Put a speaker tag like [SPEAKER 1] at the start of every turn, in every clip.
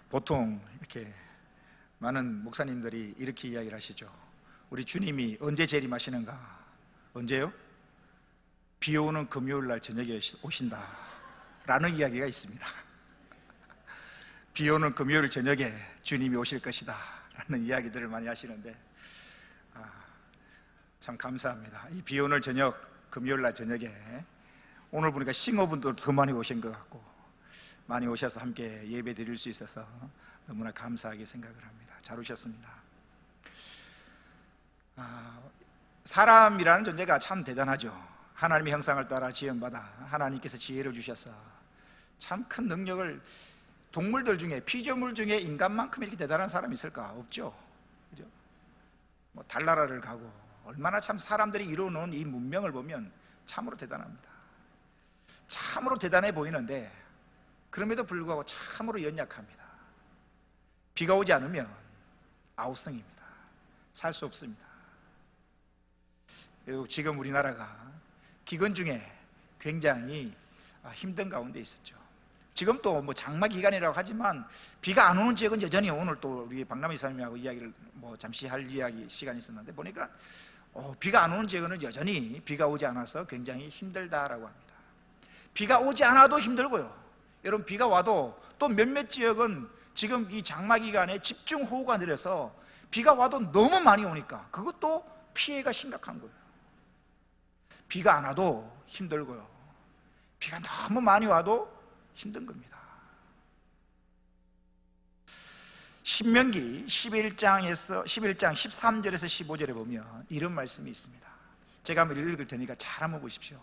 [SPEAKER 1] 보통 이렇게 많은 목사님들이 이렇게 이야기를 하시죠. 우리 주님이 언제 재림하시는가? 언제요? 비 오는 금요일 날 저녁에 오신다 라는 이야기가 있습니다. 비 오는 금요일 저녁에 주님이 오실 것이다 라는 이야기들을 많이 하시는데, 참 감사합니다. 이 비 오는 저녁, 금요일 날 저녁에 오늘 보니까 싱어분도 더 많이 오신 것 같고, 많이 오셔서 함께 예배 드릴 수 있어서 너무나 감사하게 생각을 합니다. 잘 오셨습니다. 사람이라는 존재가 참 대단하죠. 하나님의 형상을 따라 지음받아 하나님께서 지혜를 주셔서 참 큰 능력을, 동물들 중에, 피조물 중에 인간만큼 이렇게 대단한 사람이 있을까? 없죠. 그죠? 뭐 달나라를 가고, 얼마나 참 사람들이 이루어놓은 이 문명을 보면 참으로 대단합니다. 참으로 대단해 보이는데 그럼에도 불구하고 참으로 연약합니다. 비가 오지 않으면 아우성입니다. 살 수 없습니다. 지금 우리나라가 기근 중에 굉장히 힘든 가운데 있었죠. 지금 또 뭐 장마 기간이라고 하지만 비가 안 오는 지역은 여전히, 오늘 또 우리 박남희 사님하고 이야기를 잠시 할 시간이 있었는데 보니까 비가 안 오는 지역은 여전히 비가 오지 않아서 굉장히 힘들다라고 합니다. 비가 오지 않아도 힘들고요, 여러분, 비가 와도 또 몇몇 지역은 지금 이 장마 기간에 집중호우가 내려서 비가 와도 너무 많이 오니까 그것도 피해가 심각한 거예요. 비가 안 와도 힘들고요, 비가 너무 많이 와도 힘든 겁니다. 신명기 11장 13절에서 15절에 보면 이런 말씀이 있습니다. 제가 한번 읽을 테니까 잘 한번 보십시오.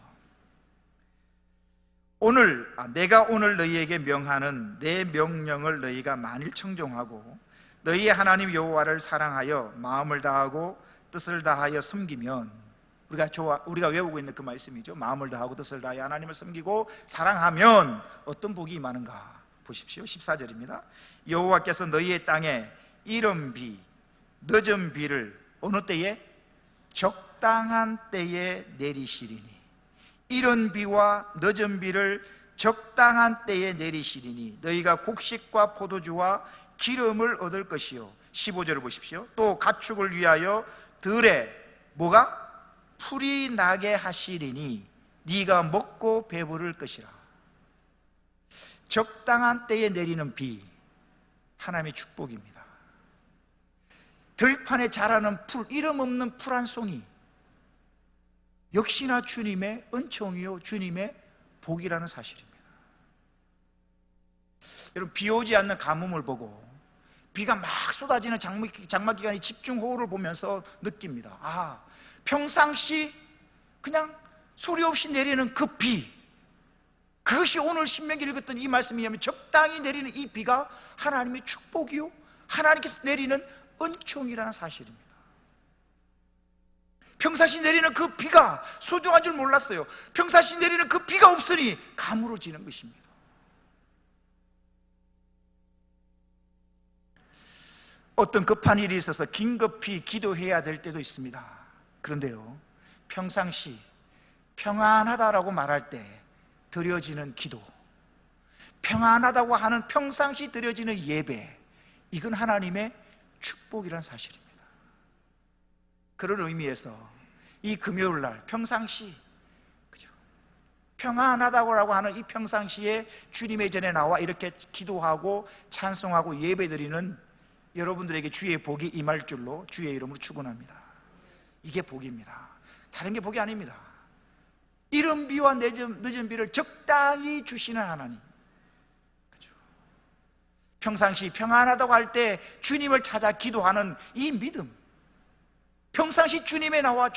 [SPEAKER 1] 내가 오늘 너희에게 명하는 내 명령을 너희가 만일 청종하고 너희의 하나님 여호와를 사랑하여 마음을 다하고 뜻을 다하여 섬기면, 우리가 외우고 있는 그 말씀이죠. 마음을 다하고 뜻을 다하여 하나님을 섬기고 사랑하면 어떤 복이 임하는가 보십시오. 14절입니다. 여호와께서 너희의 땅에 이른 비, 늦은 비를 어느 때에? 적당한 때에 내리시리니, 이른 비와 늦은 비를 적당한 때에 내리시리니 너희가 곡식과 포도주와 기름을 얻을 것이요. 15절을 보십시오. 또 가축을 위하여 들에 뭐가? 풀이 나게 하시리니 네가 먹고 배부를 것이라. 적당한 때에 내리는 비, 하나님의 축복입니다. 들판에 자라는 풀, 이름 없는 풀 한 송이, 역시나 주님의 은총이요 주님의 복이라는 사실입니다. 여러분, 비 오지 않는 가뭄을 보고 비가 막 쏟아지는 장마 기간의 집중호우를 보면서 느낍니다. 평상시 그냥 소리 없이 내리는 그 비, 그것이 오늘 신명기 읽었던 이 말씀에 의하면 적당히 내리는 이 비가 하나님의 축복이요 하나님께서 내리는 은총이라는 사실입니다. 평상시 내리는 그 비가 소중한 줄 몰랐어요. 평상시 내리는 그 비가 없으니 가물어지는 것입니다. 어떤 급한 일이 있어서 긴급히 기도해야 될 때도 있습니다. 그런데요, 평상시 평안하다라고 말할 때 드려지는 기도, 평안하다고 하는 평상시 드려지는 예배, 이건 하나님의 축복이라는 사실입니다. 그런 의미에서 이 금요일날 평상시, 그죠? 평안하다고 하는 이 평상시에 주님의 전에 나와 이렇게 기도하고 찬송하고 예배드리는 여러분들에게 주의 복이 임할 줄로 주의 이름으로 축원합니다. 이게 복입니다. 다른 게 복이 아닙니다. 이른 비와 늦은 비를 적당히 주시는 하나님, 그죠? 평상시 평안하다고 할 때 주님을 찾아 기도하는 이 믿음, 평상시 주님께 나와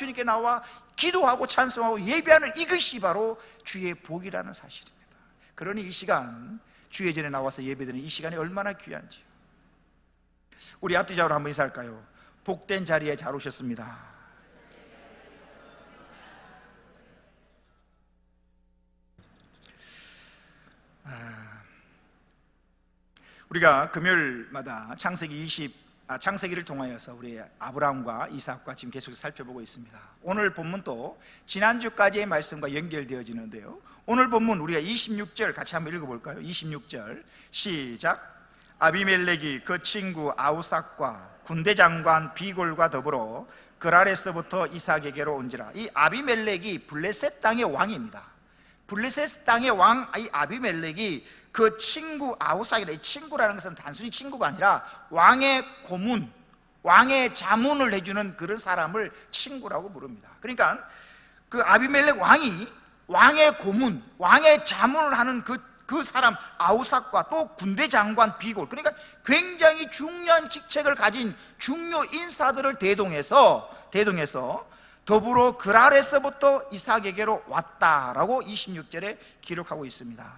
[SPEAKER 1] 기도하고 찬송하고 예배하는 이것이 바로 주의 복이라는 사실입니다. 그러니 이 시간, 주의 전에 나와서 예배드리는 이 시간이 얼마나 귀한지요. 우리 앞뒤자로 한번 인사할까요? 복된 자리에 잘 오셨습니다. 우리가 금요일마다 창세기를 통하여서 우리 아브라함과 이삭과 지금 계속 살펴보고 있습니다. 오늘 본문도 지난주까지의 말씀과 연결되어지는데요, 오늘 본문 우리가 26절 같이 한번 읽어볼까요? 26절 시작. 아비멜렉이 그 친구 아우삭과 군대 장관 비골과 더불어 그랄에서부터 이삭에게로 온지라. 이 아비멜렉이 블레셋 땅의 왕입니다. 블레셋 땅의 왕 이 아비멜렉이 그 친구 아우삭이라. 이 친구라는 것은 단순히 친구가 아니라 왕의 고문, 왕의 자문을 해주는 그런 사람을 친구라고 부릅니다. 그러니까 그 아비멜렉 왕이 왕의 고문, 왕의 자문을 하는 그 사람 아우삭과 또 군대 장관 비골, 그러니까 굉장히 중요한 직책을 가진 중요 인사들을 대동해서 더불어 그랄에서부터 이삭에게로 왔다라고 26절에 기록하고 있습니다.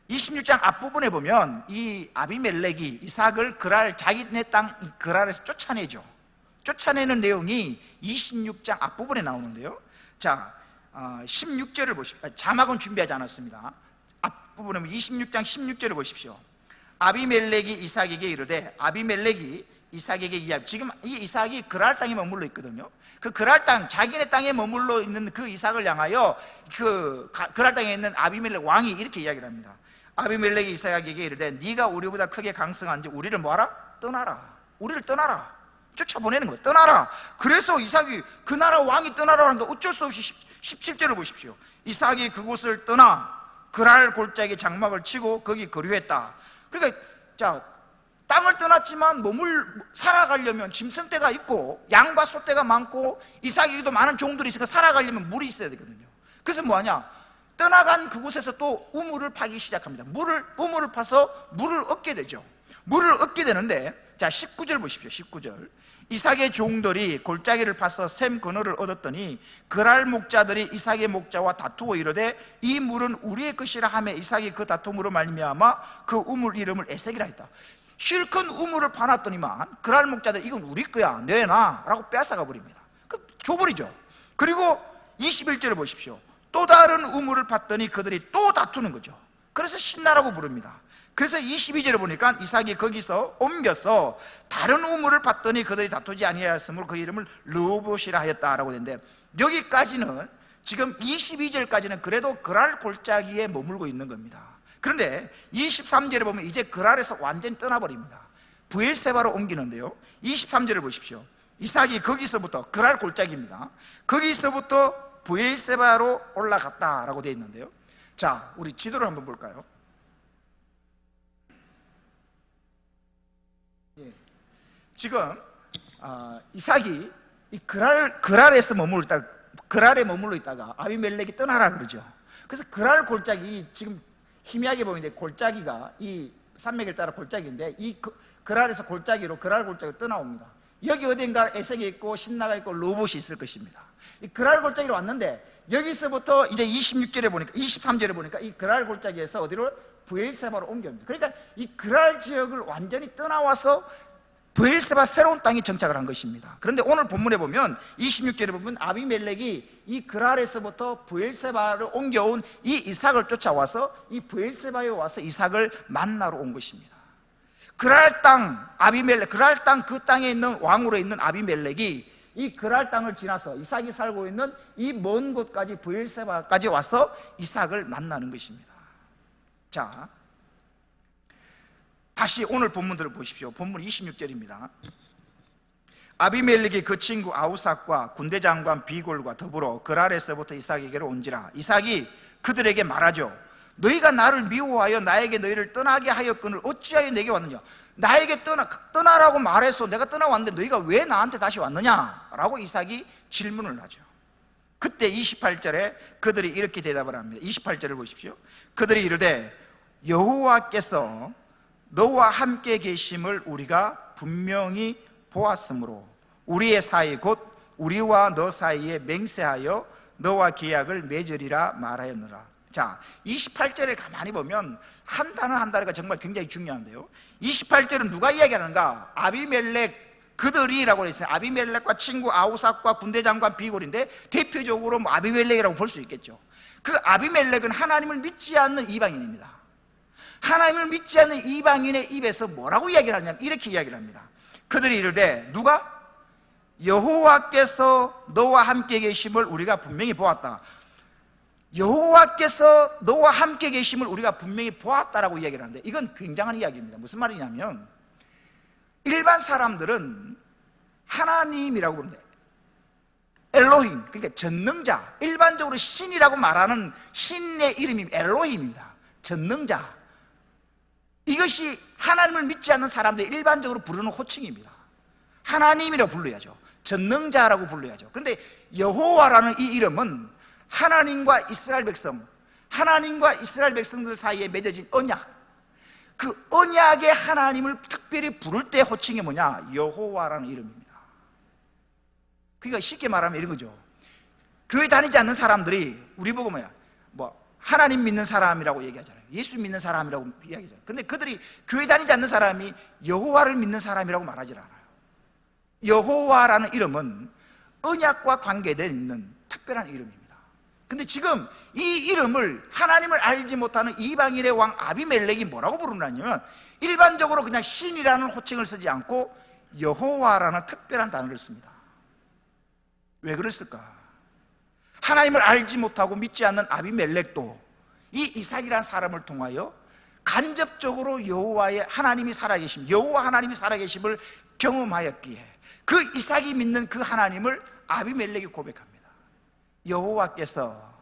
[SPEAKER 1] 26장 앞부분에 보면 이 아비멜렉이 이삭을 자기네 땅 그랄에서 쫓아내는 내용이 26장 앞부분에 나오는데요. 자, 16절을 보십시오. 자막은 준비하지 않았습니다. 앞부분에 26장 16절을 보십시오. 아비멜렉이 이삭에게 이르되, 아비멜렉이 이삭에게 이야기. 지금 이 이삭이 그랄 땅에 머물러 있거든요. 그 그랄 땅, 자기네 땅에 머물러 있는 그 이삭을 향하여 그 그랄 땅에 있는 아비멜렉 왕이 이렇게 이야기를 합니다. 아비멜렉이 이삭에게 이르되, 네가 우리보다 크게 강성한지 우리를 뭐하라? 떠나라. 우리를 떠나라. 쫓아보내는 거예요. 떠나라. 그래서 이삭이 그 나라 왕이 떠나라는 거 어쩔 수 없이 17절을 보십시오. 이삭이 그곳을 떠나 그랄 골짜기 장막을 치고 거기 거류했다. 그러니까 자, 땅을 떠났지만 살아가려면 짐승떼가 있고 양과 소떼가 많고 이삭에게도 많은 종들이 있으니까 살아가려면 물이 있어야 되거든요. 그래서 뭐하냐? 떠나간 그곳에서 또 우물을 파기 시작합니다. 우물을 파서 물을 얻게 되죠. 물을 얻게 되는데, 자 19절 보십시오. 19절. 이삭의 종들이 골짜기를 파서 샘 그늘을 얻었더니 그랄 목자들이 이삭의 목자와 다투어 이르되, 이 물은 우리의 것이라 하며 이삭이 그 다툼으로 말미암아 그 우물 이름을 에색이라 했다. 실컷 우물을 파놨더니만 그랄 목자들이 이건 우리 거야, 내놔 라고 빼앗아가 버립니다. 줘버리죠. 그리고 21절을 보십시오. 또 다른 우물을 팠더니 그들이 또 다투는 거죠. 그래서 신나라고 부릅니다. 그래서 22절에 보니까 이삭이 거기서 옮겨서 다른 우물을 팠더니 그들이 다투지 아니하였으므로 그 이름을 르호봇이라 하였다라고 되는데, 여기까지는 지금 22절까지는 그래도 그랄 골짜기에 머물고 있는 겁니다. 그런데 23절에 보면 이제 그랄에서 완전히 떠나버립니다. 브엘세바로 옮기는데요. 23절을 보십시오. 이삭이 거기서부터, 그랄 골짜기입니다, 거기서부터 브엘세바로 올라갔다라고 되어 있는데요. 자, 우리 지도를 한번 볼까요? 지금 이삭이 이 그랄에서 그랄에 머물러 있다가 아비멜렉이 떠나라 그러죠. 그래서 그랄 골짜기, 지금 희미하게 보이는데 골짜기가 이 산맥을 따라 골짜기인데, 이 그랄에서 그랄 골짜기로 떠나옵니다. 여기 어딘가 에색이 있고 신나가 있고 로봇이 있을 것입니다. 이 그랄 골짜기로 왔는데, 여기서부터 이제 23절에 보니까 이 그랄 골짜기에서 어디로? 브엘세바로 옮깁니다. 그러니까 이 그랄 지역을 완전히 떠나와서 브엘세바 새로운 땅에 정착을 한 것입니다. 그런데 오늘 본문에 보면 26절에 보면 아비멜렉이 이 그랄에서부터 브엘세바를 옮겨온 이 이삭을 쫓아와서 이 브엘세바에 와서 이삭을 만나러 온 것입니다. 그랄 땅 그 땅에 있는 왕으로 있는 아비멜렉이 이 그랄 땅을 지나서 이삭이 살고 있는 이 먼 곳까지 브엘세바까지 와서 이삭을 만나는 것입니다. 자, 다시 오늘 본문들을 보십시오. 본문 26절입니다. 아비멜렉이 그 친구 아우삭과 군대 장관 비골과 더불어 그랄에서부터 이삭에게로 온지라. 이삭이 그들에게 말하죠. 너희가 나를 미워하여 나에게 너희를 떠나게 하였거늘 어찌하여 내게 왔느냐? 나에게 떠나라고 말해서 내가 떠나왔는데 너희가 왜 나한테 다시 왔느냐? 라고 이삭이 질문을 하죠. 그때 28절에 그들이 이렇게 대답을 합니다. 28절을 보십시오. 그들이 이르되, 여호와께서 너와 함께 계심을 우리가 분명히 보았으므로 우리의 사이 곧 우리와 너 사이에 맹세하여 너와 계약을 맺으리라 말하였노라. 자, 28절에 가만히 보면 한 단어 한 단어가 정말 굉장히 중요한데요. 28절은 누가 이야기하는가? 아비멜렉 그들이라고 했어요. 아비멜렉과 친구 아우삭과 군대 장관 비골인데 대표적으로 아비멜렉이라고 볼 수 있겠죠. 그 아비멜렉은 하나님을 믿지 않는 이방인입니다. 하나님을 믿지 않는 이방인의 입에서 뭐라고 이야기를 하냐면 이렇게 이야기를 합니다. 그들이 이르되, 누가? 여호와께서 너와 함께 계심을 우리가 분명히 보았다. 여호와께서 너와 함께 계심을 우리가 분명히 보았다라고 이야기를 하는데, 이건 굉장한 이야기입니다. 무슨 말이냐면, 일반 사람들은 하나님이라고 부르는데, 엘로힘, 그러니까 전능자, 일반적으로 신이라고 말하는 신의 이름이 엘로힘입니다. 전능자. 이것이 하나님을 믿지 않는 사람들이 일반적으로 부르는 호칭입니다. 하나님이라고 불러야죠. 전능자라고 불러야죠. 근데 여호와라는 이 이름은 하나님과 이스라엘 백성, 하나님과 이스라엘 백성들 사이에 맺어진 언약, 그 언약의 하나님을 특별히 부를 때 호칭이 뭐냐? 여호와라는 이름입니다. 그러니까 쉽게 말하면 이런 거죠. 교회 다니지 않는 사람들이 우리 보고 하나님 믿는 사람이라고 얘기하잖아요. 예수 믿는 사람이라고 이야기하잖아요. 근데 그들이 교회 다니지 않는 사람이 여호와를 믿는 사람이라고 말하지 않아요. 여호와라는 이름은 언약과 관계되어 있는 특별한 이름입니다. 근데 지금 이 이름을 하나님을 알지 못하는 이방인의 왕 아비멜렉이 뭐라고 부르냐면, 일반적으로 그냥 신이라는 호칭을 쓰지 않고 여호와라는 특별한 단어를 씁니다. 왜 그랬을까? 하나님을 알지 못하고 믿지 않는 아비멜렉도 이 이삭이라는 사람을 통하여 간접적으로 여호와의 하나님이 살아계심, 여호와 하나님이 살아계심을 경험하였기에 그 이삭이 믿는 그 하나님을 아비멜렉이 고백합니다. 여호와께서,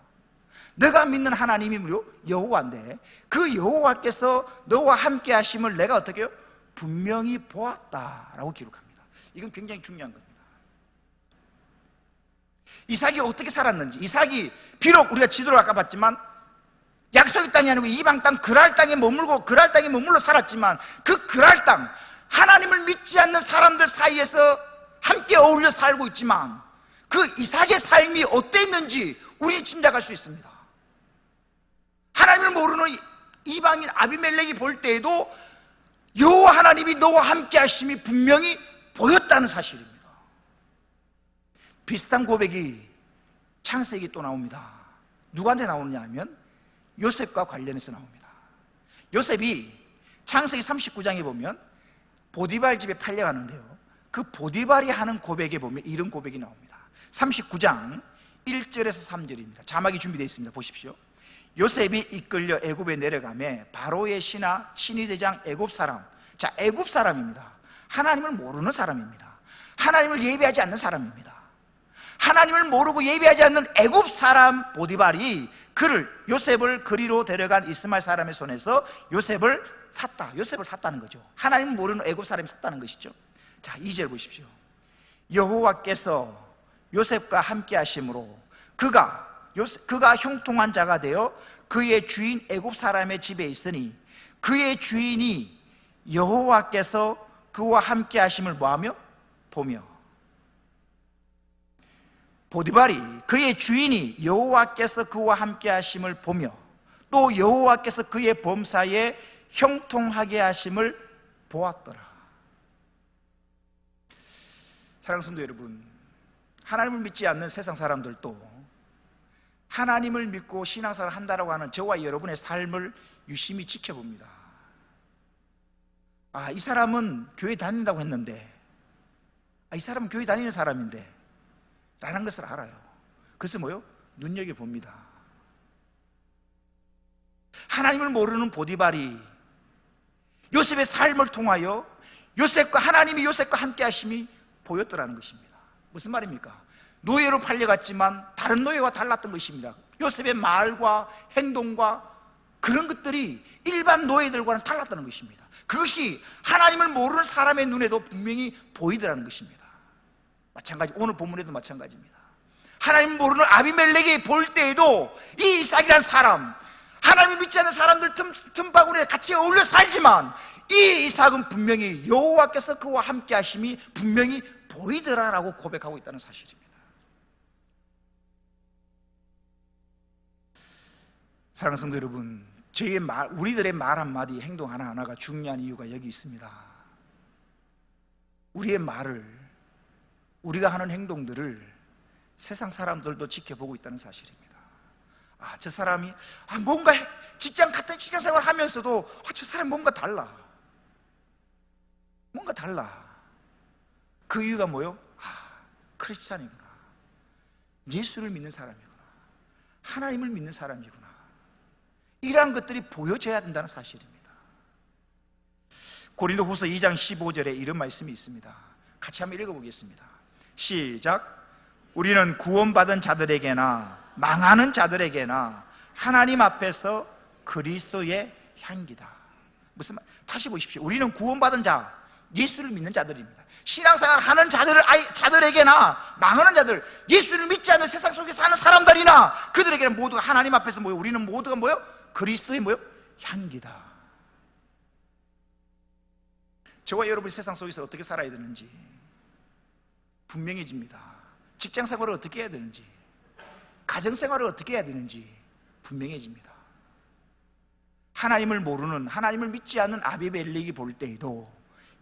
[SPEAKER 1] 너가 믿는 하나님이 여호와인데 그 여호와께서 너와 함께 하심을 내가 어떻게 해요? 분명히 보았다라고 기록합니다. 이건 굉장히 중요한 겁니다. 이삭이 어떻게 살았는지, 이삭이 비록 우리가 지도를 아까 봤지만 약속의 땅이 아니고 이방 땅 그랄 땅에 머물고 그랄 땅에 머물러 살았지만, 그 그랄 땅, 하나님을 믿지 않는 사람들 사이에서 함께 어울려 살고 있지만 그 이삭의 삶이 어땠는지 우리는 짐작할 수 있습니다. 하나님을 모르는 이방인 아비멜렉이 볼 때에도 여호와 하나님이 너와 함께 하심이 분명히 보였다는 사실입니다. 비슷한 고백이 창세기 또 나옵니다. 누구한테 나오느냐 하면 요셉과 관련해서 나옵니다. 요셉이 창세기 39장에 보면 보디발 집에 팔려가는데요, 그 보디발이 하는 고백에 보면 이런 고백이 나옵니다. 39장 1절에서 3절입니다. 자막이 준비되어 있습니다. 보십시오. 요셉이 이끌려 애굽에 내려가매 바로의 신하 친위대장 애굽 사람, 자, 애굽 사람입니다. 하나님을 모르는 사람입니다. 하나님을 예배하지 않는 사람입니다. 하나님을 모르고 예배하지 않는 애굽 사람 보디발이 요셉을 그리로 데려간 이스마엘 사람의 손에서 요셉을 샀다는 거죠. 하나님을 모르는 애굽 사람이 샀다는 것이죠. 자, 2절 보십시오. 여호와께서 요셉과 함께 하심으로 그가 형통한 자가 되어 그의 주인 애굽 사람의 집에 있으니 그의 주인이 여호와께서 그와 함께 하심을 뭐하며? 보며. 보디발이 그의 주인이 여호와께서 그와 함께 하심을 보며 또 여호와께서 그의 범사에 형통하게 하심을 보았더라. 사랑하는 성도 여러분, 하나님을 믿지 않는 세상 사람들도 하나님을 믿고 신앙생활을 한다라고 하는 저와 여러분의 삶을 유심히 지켜봅니다. 이 사람은 교회 다닌다고 했는데, 이 사람은 교회 다니는 사람인데 라는 것을 알아요. 그래서 눈여겨봅니다. 하나님을 모르는 보디발이 요셉의 삶을 통하여 하나님이 요셉과 함께 하심이 보였더라는 것입니다. 무슨 말입니까? 노예로 팔려갔지만 다른 노예와 달랐던 것입니다. 요셉의 말과 행동과 그런 것들이 일반 노예들과는 달랐다는 것입니다. 그것이 하나님을 모르는 사람의 눈에도 분명히 보이더라는 것입니다. 마찬가지, 오늘 본문에도 마찬가지입니다. 하나님 모르는 아비멜렉이 볼 때에도 이 이삭이라는 사람, 하나님을 믿지 않는 사람들 틈바구니에 같이 어울려 살지만 이 이삭은 분명히 여호와께서 그와 함께 하심이 분명히 보이더라라고 고백하고 있다는 사실입니다. 사랑하는 성도 여러분, 우리들의 말 한마디, 행동 하나하나가 중요한 이유가 여기 있습니다. 우리의 말을, 우리가 하는 행동들을 세상 사람들도 지켜보고 있다는 사실입니다. 저 사람이 뭔가 같은 직장 생활을 하면서도 저 사람 뭔가 달라. 그 이유가 뭐요? 크리스찬이구나. 예수를 믿는 사람이구나. 하나님을 믿는 사람이구나. 이러한 것들이 보여져야 된다는 사실입니다. 고린도후서 2장 15절에 이런 말씀이 있습니다. 같이 한번 읽어보겠습니다. 시작. 우리는 구원받은 자들에게나 망하는 자들에게나 하나님 앞에서 그리스도의 향기다. 무슨 말? 다시 보십시오. 우리는 구원받은 자, 예수를 믿는 자들입니다. 신앙생활 하는 자들에게나 망하는 자들, 예수를 믿지 않는 세상 속에 사는 사람들이나 그들에게는 모두가 하나님 앞에서 뭐요? 우리는 모두가 뭐요? 그리스도의 뭐요? 향기다. 저와 여러분이 세상 속에서 어떻게 살아야 되는지 분명해집니다. 직장생활을 어떻게 해야 되는지, 가정생활을 어떻게 해야 되는지 분명해집니다. 하나님을 모르는, 하나님을 믿지 않는 아비멜렉이 볼 때에도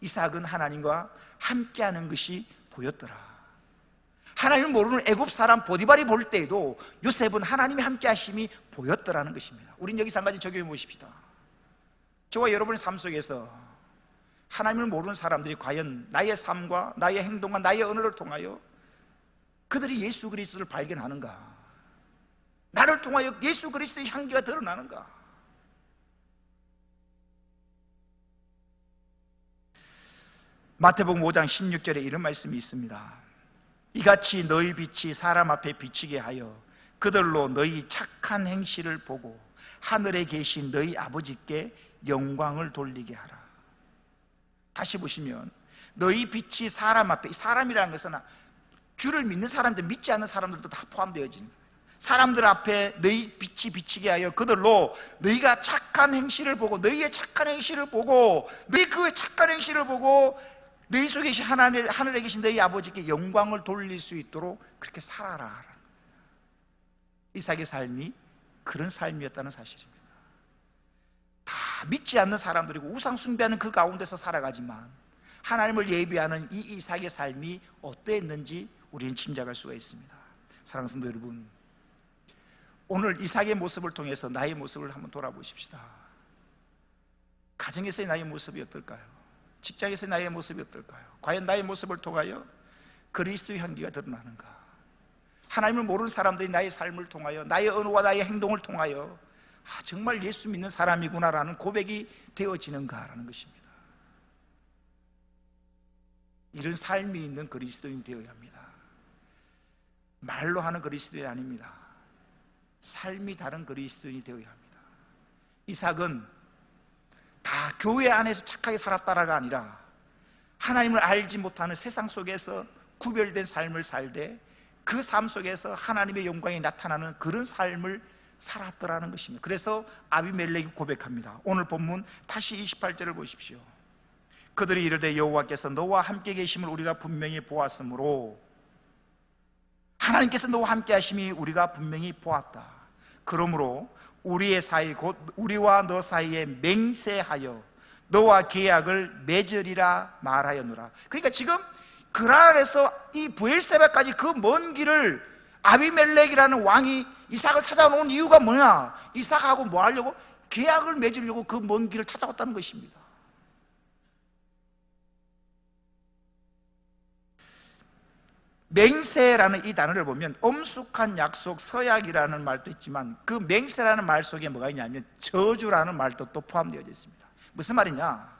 [SPEAKER 1] 이삭은 하나님과 함께하는 것이 보였더라. 하나님을 모르는 애굽 사람 보디발이 볼 때에도 요셉은 하나님이 함께하심이 보였더라는 것입니다. 우린 여기서 한 가지 적용해 보십시다. 저와 여러분의 삶 속에서 하나님을 모르는 사람들이 과연 나의 삶과 나의 행동과 나의 언어를 통하여 그들이 예수 그리스도를 발견하는가? 나를 통하여 예수 그리스도의 향기가 드러나는가? 마태복음 5장 16절에 이런 말씀이 있습니다. 이같이 너희 빛이 사람 앞에 비치게 하여 그들로 너희 착한 행실을 보고 하늘에 계신 너희 아버지께 영광을 돌리게 하라. 다시 보시면 너희 빛이 사람 앞에, 사람이라는 것은 주를 믿는 사람들, 믿지 않는 사람들도 다 포함되어지는 거예요. 사람들 앞에 너희 빛이 비치게 하여 그들로 너희가 착한 행실을 보고, 너희의 착한 행실을 보고, 너희 그 착한 행실을 보고 너희 속에 계신 하늘에 계신 너희 아버지께 영광을 돌릴 수 있도록 그렇게 살아라. 이삭의 삶이 그런 삶이었다는 사실입니다. 다 믿지 않는 사람들이고 우상 숭배하는 그 가운데서 살아가지만 하나님을 예비하는 이 이삭의 삶이 어떠했는지 우리는 짐작할 수가 있습니다. 사랑하는 성도 여러분, 오늘 이삭의 모습을 통해서 나의 모습을 한번 돌아보십시다. 가정에서의 나의 모습이 어떨까요? 직장에서의 나의 모습이 어떨까요? 과연 나의 모습을 통하여 그리스도의 향기가 드러나는가? 하나님을 모르는 사람들이 나의 삶을 통하여, 나의 언어와 나의 행동을 통하여 정말 예수 믿는 사람이구나라는 고백이 되어지는가라는 것입니다. 이런 삶이 있는 그리스도인이 되어야 합니다. 말로 하는 그리스도인이 아닙니다. 삶이 다른 그리스도인이 되어야 합니다. 이삭은 다 교회 안에서 착하게 살았다라가 아니라 하나님을 알지 못하는 세상 속에서 구별된 삶을 살되 그 삶 속에서 하나님의 영광이 나타나는 그런 삶을 살았더라는 것입니다. 그래서 아비멜렉이 고백합니다. 오늘 본문 다시 28절을 보십시오. 그들이 이르되 여호와께서 너와 함께 계심을 우리가 분명히 보았으므로, 하나님께서 너와 함께 하심이 우리가 분명히 보았다. 그러므로 우리의 사이 곧 우리와 너 사이에 맹세하여 너와 계약을 맺으리라 말하였노라. 그러니까 지금 그랄에서 이 브엘세바까지 그 먼 길을 아비멜렉이라는 왕이 이삭을 찾아온 이유가 뭐냐? 이삭하고 뭐 하려고? 계약을 맺으려고 그 먼 길을 찾아왔다는 것입니다. 맹세라는 이 단어를 보면 엄숙한 약속, 서약이라는 말도 있지만 그 맹세라는 말 속에 뭐가 있냐면 저주라는 말도 또 포함되어 있습니다. 무슨 말이냐?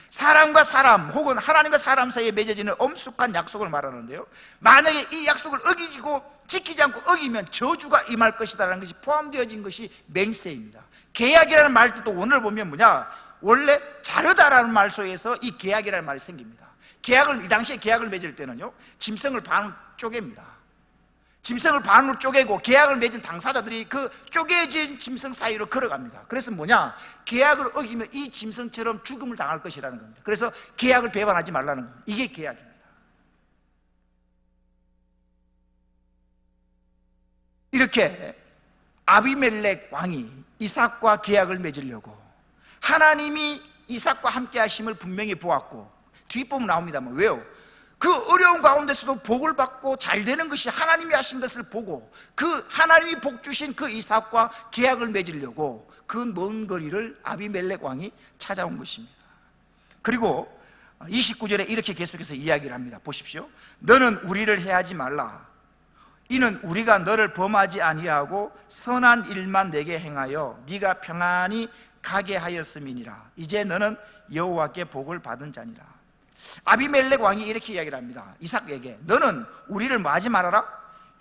[SPEAKER 1] 사람과 사람 혹은 하나님과 사람 사이에 맺어지는 엄숙한 약속을 말하는데요, 만약에 이 약속을 어기고 지키지 않고 어기면 저주가 임할 것이다라는 것이 포함되어진 것이 맹세입니다. 계약이라는 말도 또 오늘 보면 뭐냐? 원래 자르다라는 말 속에서 이 계약이라는 말이 생깁니다. 이 당시에 계약을 맺을 때는요, 짐승을 반으로 쪼갭니다. 짐승을 반으로 쪼개고 계약을 맺은 당사자들이 그 쪼개진 짐승 사이로 걸어갑니다. 그래서 뭐냐? 계약을 어기면 이 짐승처럼 죽음을 당할 것이라는 겁니다. 그래서 계약을 배반하지 말라는 겁니다. 이게 계약입니다. 이렇게 아비멜렉 왕이 이삭과 계약을 맺으려고 하나님이 이삭과 함께 하심을 분명히 보았고, 뒷부분 나옵니다만 왜요? 그 어려운 가운데서도 복을 받고 잘 되는 것이 하나님이 하신 것을 보고 그 하나님이 복 주신 그 이삭과 계약을 맺으려고 그 먼 거리를 아비멜렉 왕이 찾아온 것입니다. 그리고 29절에 이렇게 계속해서 이야기를 합니다. 보십시오. 너는 우리를 해하지 말라. 이는 우리가 너를 범하지 아니하고 선한 일만 내게 행하여 네가 평안히 가게 하였음이니라. 이제 너는 여호와께 복을 받은 자니라. 아비멜렉 왕이 이렇게 이야기를 합니다. 이삭에게 너는 우리를 뭐 하지 말아라?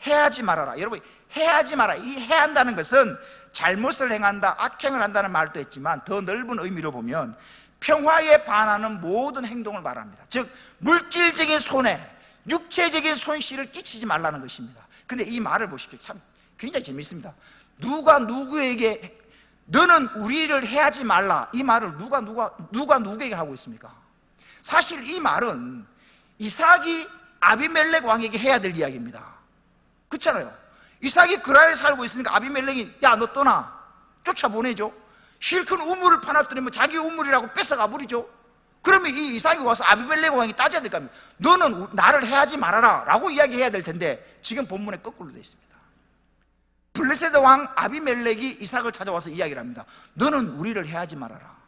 [SPEAKER 1] 해하지 말아라. 여러분, 해하지 마라. 이 해한다는 것은 잘못을 행한다, 악행을 한다는 말도 했지만 더 넓은 의미로 보면 평화에 반하는 모든 행동을 말합니다. 즉 물질적인 손해, 육체적인 손실을 끼치지 말라는 것입니다. 근데 이 말을 보십시오. 참 굉장히 재미있습니다. 누가 누구에게 너는 우리를 해하지 말라, 이 말을 누가 누구에게 하고 있습니까? 사실 이 말은 이삭이 아비멜렉 왕에게 해야 될 이야기입니다. 그렇잖아요. 이삭이 그랄에 살고 있으니까 아비멜렉이 야 너 떠나, 쫓아보내죠. 실컷 우물을 파놨더니 뭐 자기 우물이라고 뺏어가 버리죠. 그러면 이 이삭이 와서 아비멜렉 왕이 따져야 될 겁니다. 너는 나를 해하지 말아라 라고 이야기해야 될 텐데 지금 본문에 거꾸로 되어 있습니다. 블레셋 왕 아비멜렉이 이삭을 찾아와서 이야기를 합니다. 너는 우리를 해하지 말아라.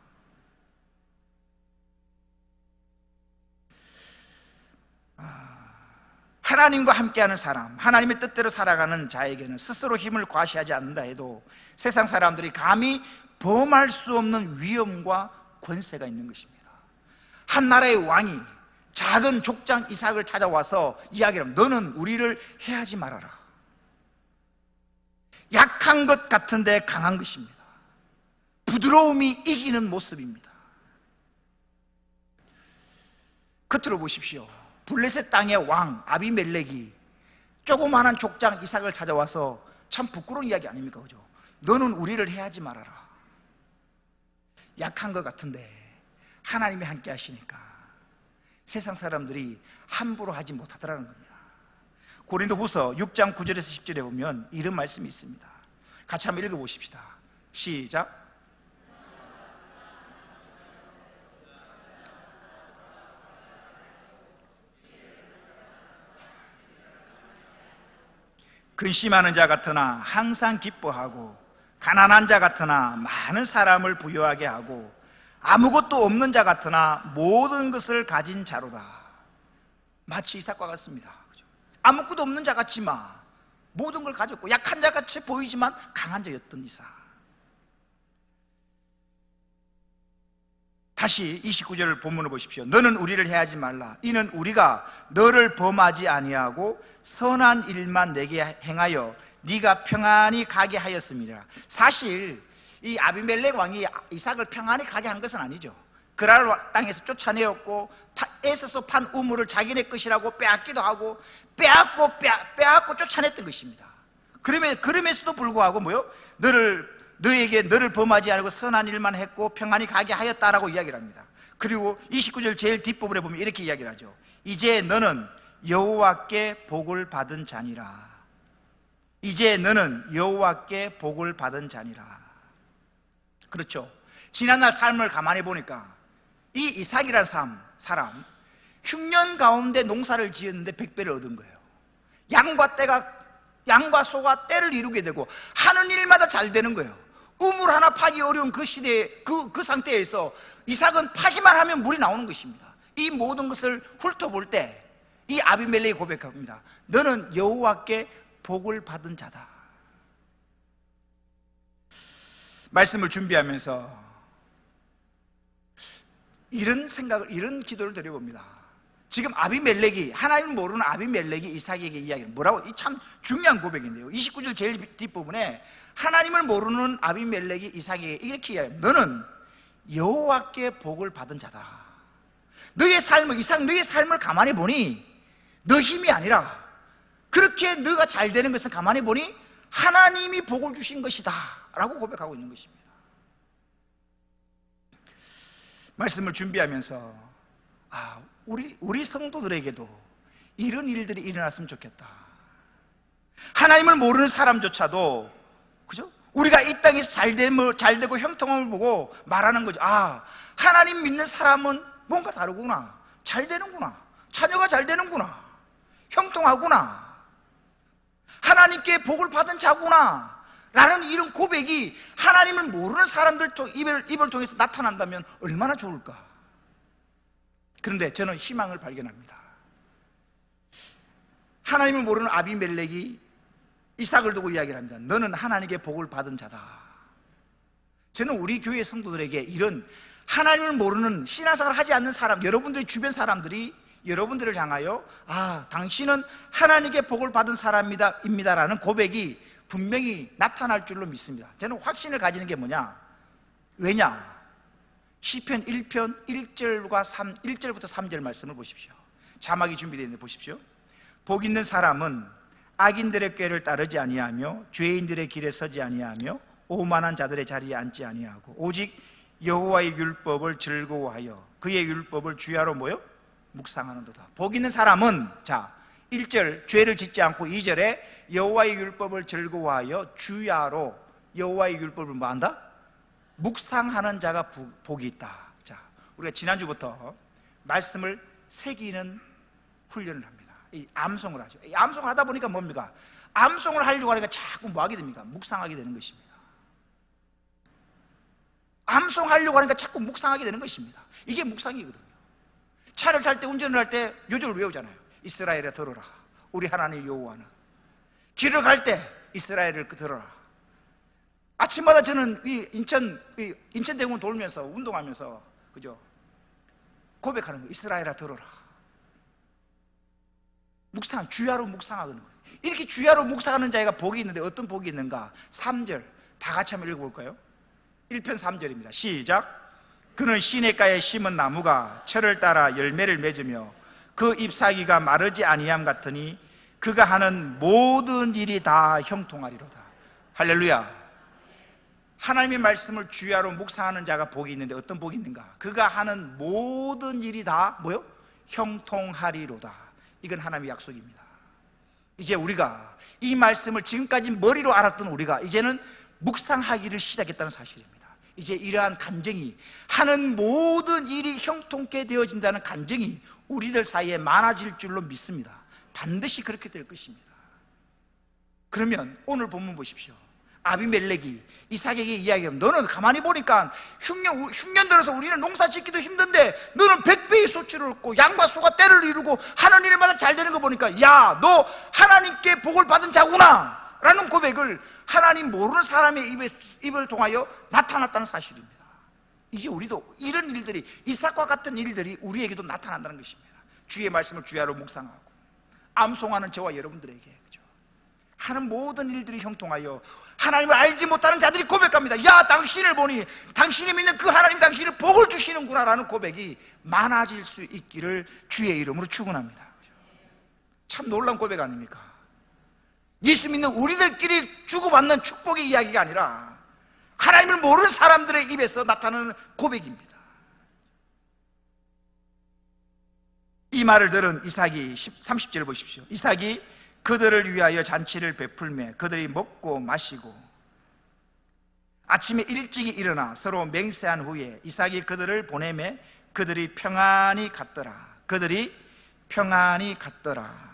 [SPEAKER 1] 하나님과 함께하는 사람, 하나님의 뜻대로 살아가는 자에게는 스스로 힘을 과시하지 않는다 해도 세상 사람들이 감히 범할 수 없는 위엄과 권세가 있는 것입니다. 한 나라의 왕이 작은 족장 이삭을 찾아와서 이야기를 합니다. 너는 우리를 해하지 말아라. 약한 것 같은데 강한 것입니다. 부드러움이 이기는 모습입니다. 겉으로 보십시오. 블레셋 땅의 왕 아비멜렉이 조그마한 족장 이삭을 찾아와서 참 부끄러운 이야기 아닙니까? 그죠? 너는 우리를 해하지 말아라. 약한 것 같은데 하나님이 함께 하시니까 세상 사람들이 함부로 하지 못하더라는 겁니다. 고린도후서 6장 9절에서 10절에 보면 이런 말씀이 있습니다. 같이 한번 읽어보십시다. 시작. 근심하는 자 같으나 항상 기뻐하고 가난한 자 같으나 많은 사람을 부유하게 하고 아무것도 없는 자 같으나 모든 것을 가진 자로다. 마치 이삭과 같습니다. 아무것도 없는 자 같지만 모든 걸 가졌고 약한 자 같이 보이지만 강한 자였던 이삭. 다시 29절 본문을 보십시오. 너는 우리를 해하지 말라. 이는 우리가 너를 범하지 아니하고 선한 일만 내게 행하여 네가 평안히 가게 하였음이라. 사실 이 아비멜렉 왕이 이삭을 평안히 가게 한 것은 아니죠. 그랄 땅에서 쫓아내었고 애써서 판 우물을 자기네 것이라고 빼앗기도 하고 빼앗고 쫓아냈던 것입니다. 그럼에서도 불구하고 뭐요? 너에게 너를 범하지 않고 선한 일만 했고 평안히 가게 하였다라고 이야기를 합니다. 그리고 29절 제일 뒷부분에 보면 이렇게 이야기를 하죠. 이제 너는 여호와께 복을 받은 자니라. 이제 너는 여호와께 복을 받은 자니라. 그렇죠. 지난날 삶을 가만히 보니까 이 이삭이라는 사람 흉년 가운데 농사를 지었는데 100배를 얻은 거예요. 양과 소가 때를 이루게 되고 하는 일마다 잘 되는 거예요. 우물 하나 파기 어려운 그 시대에 그 상태에서 이삭은 파기만 하면 물이 나오는 것입니다. 이 모든 것을 훑어볼 때 이 아비멜렉이 고백합니다. 너는 여호와께 복을 받은 자다. 말씀을 준비하면서 이런 기도를 드려봅니다. 지금 아비멜렉이, 하나님 모르는 아비멜렉이 이삭에게 이야기를 뭐라고, 이 참 중요한 고백인데요. 29절 제일 뒷부분에 하나님을 모르는 아비멜렉이 이삭에게 이렇게 이야기합니다. 너는 여호와께 복을 받은 자다. 이삭 너의 삶을 가만히 보니 너 힘이 아니라 그렇게 너가 잘 되는 것은 가만히 보니 하나님이 복을 주신 것이다 라고 고백하고 있는 것입니다. 말씀을 준비하면서 우리 성도들에게도 이런 일들이 일어났으면 좋겠다. 하나님을 모르는 사람조차도, 그죠? 우리가 이 땅에서 잘 되고 형통함을 보고 말하는 거죠. 하나님 믿는 사람은 뭔가 다르구나. 잘 되는구나. 자녀가 잘 되는구나. 형통하구나. 하나님께 복을 받은 자구나 라는 이런 고백이 하나님을 모르는 사람들 입을 통해서 나타난다면 얼마나 좋을까. 그런데 저는 희망을 발견합니다. 하나님을 모르는 아비멜렉이 이삭을 두고 이야기를 합니다. 너는 하나님께 복을 받은 자다. 저는 우리 교회 성도들에게 이런 하나님을 모르는 신앙생활을 하지 않는 사람, 여러분들의 주변 사람들이 여러분들을 향하여 당신은 하나님께 복을 받은 사람입니다라는 고백이 분명히 나타날 줄로 믿습니다. 저는 확신을 가지는 게 뭐냐? 왜냐? 시편 1편 1절부터 3절 말씀을 보십시오. 자막이 준비되어 있는데 보십시오. 복 있는 사람은 악인들의 꾀를 따르지 아니하며 죄인들의 길에 서지 아니하며 오만한 자들의 자리에 앉지 아니하고 오직 여호와의 율법을 즐거워하여 그의 율법을 주야로 모여 묵상하는도다. 복 있는 사람은 1절 죄를 짓지 않고 2절에 여호와의 율법을 즐거워하여 주야로 여호와의 율법을 뭐한다? 묵상하는 자가 복이 있다. 우리가 지난주부터 말씀을 새기는 훈련을 합니다. 이 암송을 하죠. 이 암송을 하다 보니까 뭡니까? 암송을 하려고 하니까 자꾸 뭐 하게 됩니까? 묵상하게 되는 것입니다. 암송하려고 하니까 자꾸 묵상하게 되는 것입니다. 이게 묵상이거든요. 차를 탈 때, 운전을 할 때 요절을 외우잖아요. 이스라엘아 들어라, 우리 하나님 여호와는. 길을 갈 때 이스라엘을 들어라. 아침마다 저는 이 인천대공원 돌면서 운동하면서 그죠? 고백하는 거예요. 이스라엘아 들어라. 묵상, 주야로 묵상하는 거예요. 이렇게 주야로 묵상하는 자가 복이 있는데 어떤 복이 있는가? 3절 다 같이 한번 읽어볼까요? 1편 3절입니다. 시작. 그는 시냇가에 심은 나무가 철을 따라 열매를 맺으며 그 잎사귀가 마르지 아니함 같으니 그가 하는 모든 일이 다 형통하리로다. 할렐루야. 하나님의 말씀을 주야로 묵상하는 자가 복이 있는데 어떤 복이 있는가? 그가 하는 모든 일이 다 뭐요? 형통하리로다. 이건 하나님의 약속입니다. 이제 우리가 이 말씀을 지금까지 머리로 알았던 우리가 이제는 묵상하기를 시작했다는 사실입니다. 이제 이러한 간증이, 하는 모든 일이 형통케 되어진다는 간증이 우리들 사이에 많아질 줄로 믿습니다. 반드시 그렇게 될 것입니다. 그러면 오늘 본문 보십시오. 아비멜렉이 이삭에게 이야기합니다. 너는 가만히 보니까 흉년 들어서 우리는 농사 짓기도 힘든데 너는 100배의 소출을 얻고 양과 소가 때를 이루고 하는 일마다 잘 되는 거 보니까 야, 너 하나님께 복을 받은 자구나 라는 고백을 하나님 모르는 사람의 입을 통하여 나타났다는 사실입니다. 이제 우리도 이런 일들이, 이삭과 같은 일들이 우리에게도 나타난다는 것입니다. 주의 말씀을 주야로 묵상하고 암송하는 저와 여러분들에게, 그죠? 하는 모든 일들이 형통하여 하나님을 알지 못하는 자들이 고백합니다. 야, 당신을 보니 당신이 믿는 그 하나님 당신을 복을 주시는구나 라는 고백이 많아질 수 있기를 주의 이름으로 축원합니다. 참 놀라운 고백 아닙니까? 예수 믿는 우리들끼리 주고받는 축복의 이야기가 아니라 하나님을 모르는 사람들의 입에서 나타나는 고백입니다. 이 말을 들은 이삭이 30절 보십시오. 이삭이 그들을 위하여 잔치를 베풀매 그들이 먹고 마시고 아침에 일찍이 일어나 서로 맹세한 후에 이삭이 그들을 보내매 그들이 평안히 갔더라. 그들이 평안히 갔더라.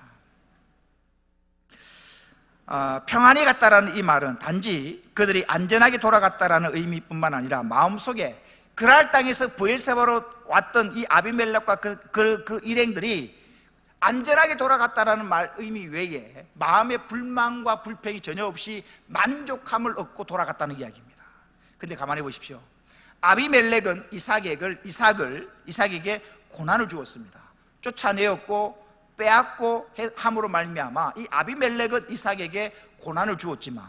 [SPEAKER 1] 평안히 갔다라는 이 말은 단지 그들이 안전하게 돌아갔다라는 의미뿐만 아니라 마음속에 그랄 땅에서 브엘세바로 왔던 이 아비멜렉과 그 일행들이 안전하게 돌아갔다라는 말 의미 외에 마음의 불만과 불평이 전혀 없이 만족함을 얻고 돌아갔다는 이야기입니다. 근데 가만히 보십시오. 아비멜렉은 이삭에게 고난을 주었습니다. 쫓아내었고 빼앗고 함으로 말미암아 이 아비멜렉은 이삭에게 고난을 주었지만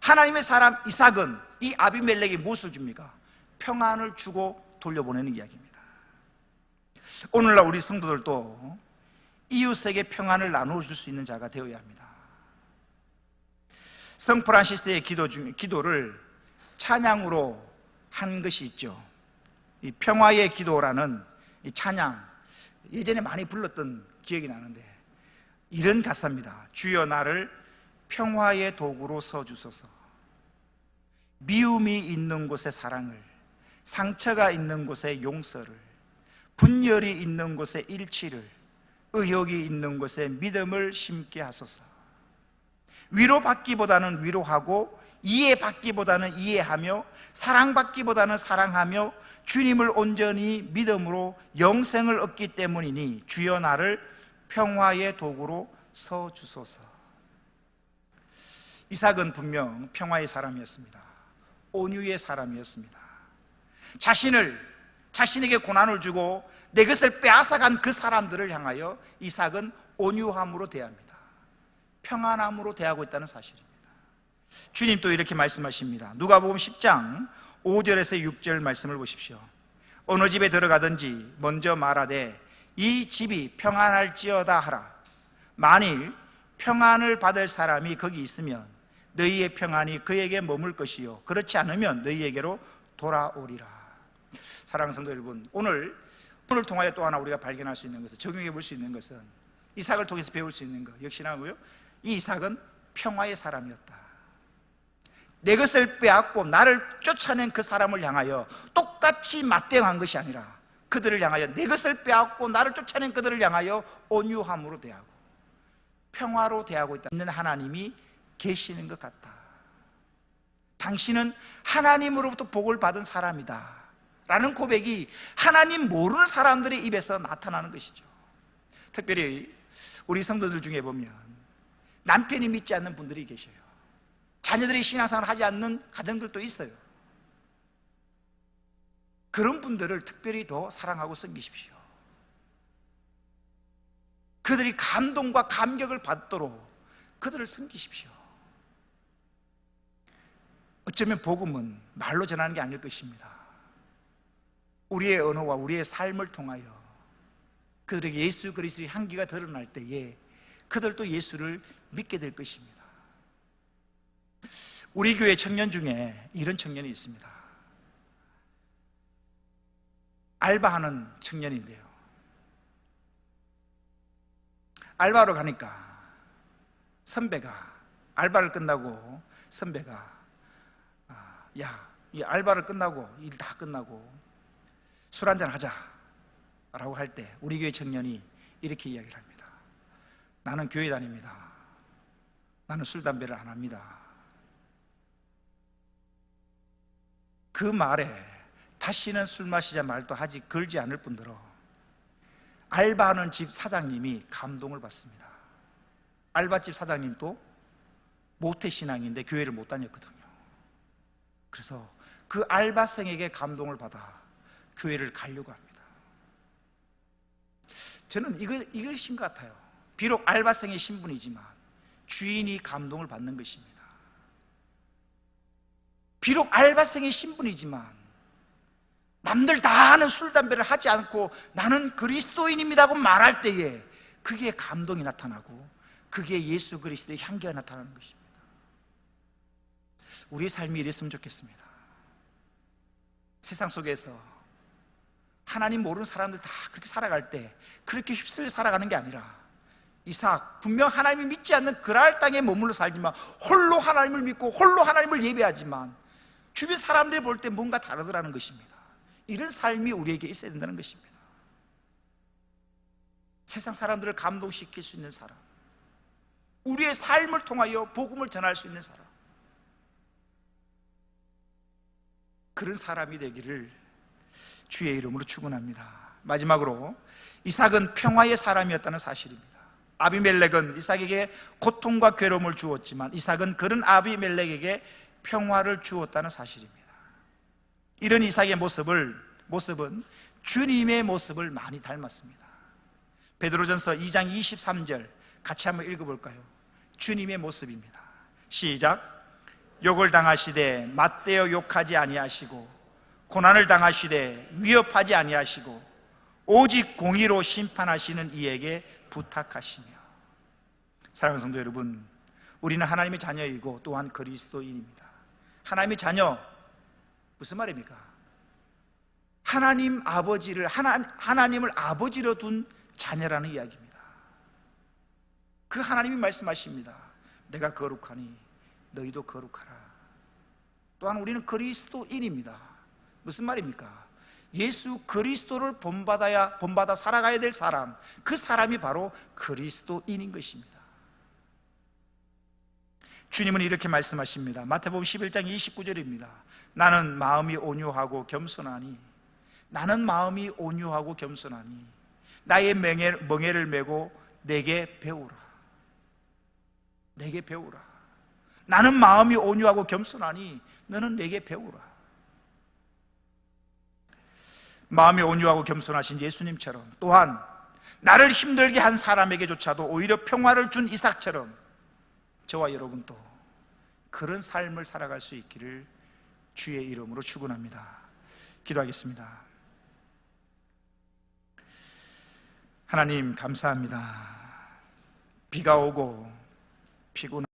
[SPEAKER 1] 하나님의 사람 이삭은 이 아비멜렉이 무엇을 줍니까? 평안을 주고 돌려보내는 이야기입니다. 오늘날 우리 성도들도 이웃에게 평안을 나누어 줄 수 있는 자가 되어야 합니다. 성 프란시스의 기도를 찬양으로 한 것이 있죠. 이 평화의 기도라는 이 찬양, 예전에 많이 불렀던 기억이 나는데 이런 가사입니다. 주여 나를 평화의 도구로 서주소서. 미움이 있는 곳에 사랑을, 상처가 있는 곳에 용서를, 분열이 있는 곳에 일치를, 의욕이 있는 곳에 믿음을 심게 하소서. 위로받기보다는 위로하고 이해받기보다는 이해하며 사랑받기보다는 사랑하며 주님을 온전히 믿음으로 영생을 얻기 때문이니 주여 나를 평화의 도구로 서주소서. 이삭은 분명 평화의 사람이었습니다. 온유의 사람이었습니다. 자신에게 고난을 주고 내 것을 빼앗아간 그 사람들을 향하여 이삭은 온유함으로 대합니다. 평안함으로 대하고 있다는 사실입니다. 주님 또 이렇게 말씀하십니다. 누가복음 10장 5절에서 6절 말씀을 보십시오. 어느 집에 들어가든지 먼저 말하되 이 집이 평안할지어다 하라. 만일 평안을 받을 사람이 거기 있으면 너희의 평안이 그에게 머물 것이요 그렇지 않으면 너희에게로 돌아오리라. 사랑하는 성도 여러분, 오늘 통하여 또 하나 우리가 발견할 수 있는 것은, 적용해 볼 수 있는 것은, 이삭을 통해서 배울 수 있는 것 역시나 뭐요? 이 이삭은 평화의 사람이었다. 내 것을 빼앗고 나를 쫓아낸 그 사람을 향하여 똑같이 맞대응한 것이 아니라 그들을 향하여, 내 것을 빼앗고 나를 쫓아낸 그들을 향하여 온유함으로 대하고 평화로 대하고 있는 하나님이 계시는 것 같다. 당신은 하나님으로부터 복을 받은 사람이다 라는 고백이 하나님 모르는 사람들의 입에서 나타나는 것이죠. 특별히 우리 성도들 중에 보면 남편이 믿지 않는 분들이 계셔요. 자녀들이 신앙생활을 하지 않는 가정들도 있어요. 그런 분들을 특별히 더 사랑하고 섬기십시오. 그들이 감동과 감격을 받도록 그들을 섬기십시오. 어쩌면 복음은 말로 전하는 게 아닐 것입니다. 우리의 언어와 우리의 삶을 통하여 그들에게 예수 그리스도의 향기가 드러날 때에 그들도 예수를 믿게 될 것입니다. 우리 교회 청년 중에 이런 청년이 있습니다. 알바하는 청년인데요, 알바로 가니까 선배가, 알바를 끝나고 선배가 야, 이 알바를 끝나고 일 다 끝나고 술 한잔 하자 라고 할 때 우리 교회 청년이 이렇게 이야기를 합니다. 나는 교회 다닙니다. 나는 술 담배를 안 합니다. 그 말에 다시는 술 마시자 말도 하지 걸지 않을 뿐더러 알바하는 집 사장님이 감동을 받습니다. 알바집 사장님도 모태신앙인데 교회를 못 다녔거든요. 그래서 그 알바생에게 감동을 받아 교회를 가려고 합니다. 저는 이것인 것 같아요. 비록 알바생의 신분이지만 주인이 감동을 받는 것입니다. 비록 알바생의 신분이지만 남들 다 하는 술, 담배를 하지 않고 나는 그리스도인입니다고 말할 때에 그게 감동이 나타나고 그게 예수 그리스도의 향기가 나타나는 것입니다. 우리의 삶이 이랬으면 좋겠습니다. 세상 속에서 하나님 모르는 사람들 다 그렇게 살아갈 때 그렇게 휩쓸려 살아가는 게 아니라 이삭, 분명 하나님을 믿지 않는 그랄 땅에 머물러 살지만 홀로 하나님을 믿고 홀로 하나님을 예배하지만 주변 사람들이 볼 때 뭔가 다르더라는 것입니다. 이런 삶이 우리에게 있어야 된다는 것입니다. 세상 사람들을 감동시킬 수 있는 사람, 우리의 삶을 통하여 복음을 전할 수 있는 사람, 그런 사람이 되기를 주의 이름으로 축원합니다. 마지막으로 이삭은 평화의 사람이었다는 사실입니다. 아비멜렉은 이삭에게 고통과 괴로움을 주었지만 이삭은 그런 아비멜렉에게 평화를 주었다는 사실입니다. 이런 이삭의 모습은 주님의 모습을 많이 닮았습니다. 베드로전서 2장 23절 같이 한번 읽어볼까요? 주님의 모습입니다. 시작. 욕을 당하시되 맞대어 욕하지 아니하시고 고난을 당하시되 위협하지 아니하시고 오직 공의로 심판하시는 이에게 부탁하시며. 사랑하는 성도 여러분, 우리는 하나님의 자녀이고 또한 그리스도인입니다. 하나님의 자녀, 무슨 말입니까? 하나님을 아버지로 둔 자녀라는 이야기입니다. 그 하나님이 말씀하십니다. 내가 거룩하니 너희도 거룩하라. 또한 우리는 그리스도인입니다. 무슨 말입니까? 예수 그리스도를 본받아 살아가야 될 사람, 그 사람이 바로 그리스도인인 것입니다. 주님은 이렇게 말씀하십니다. 마태복음 11장 29절입니다. 나는 마음이 온유하고 겸손하니 나의 멍에를 메고 내게 배우라. 나는 마음이 온유하고 겸손하니 너는 내게 배우라. 마음이 온유하고 겸손하신 예수님처럼, 또한 나를 힘들게 한 사람에게조차도 오히려 평화를 준 이삭처럼 저와 여러분도 그런 삶을 살아갈 수 있기를 주의 이름으로 축원합니다. 기도하겠습니다. 하나님 감사합니다. 비가 오고 피곤한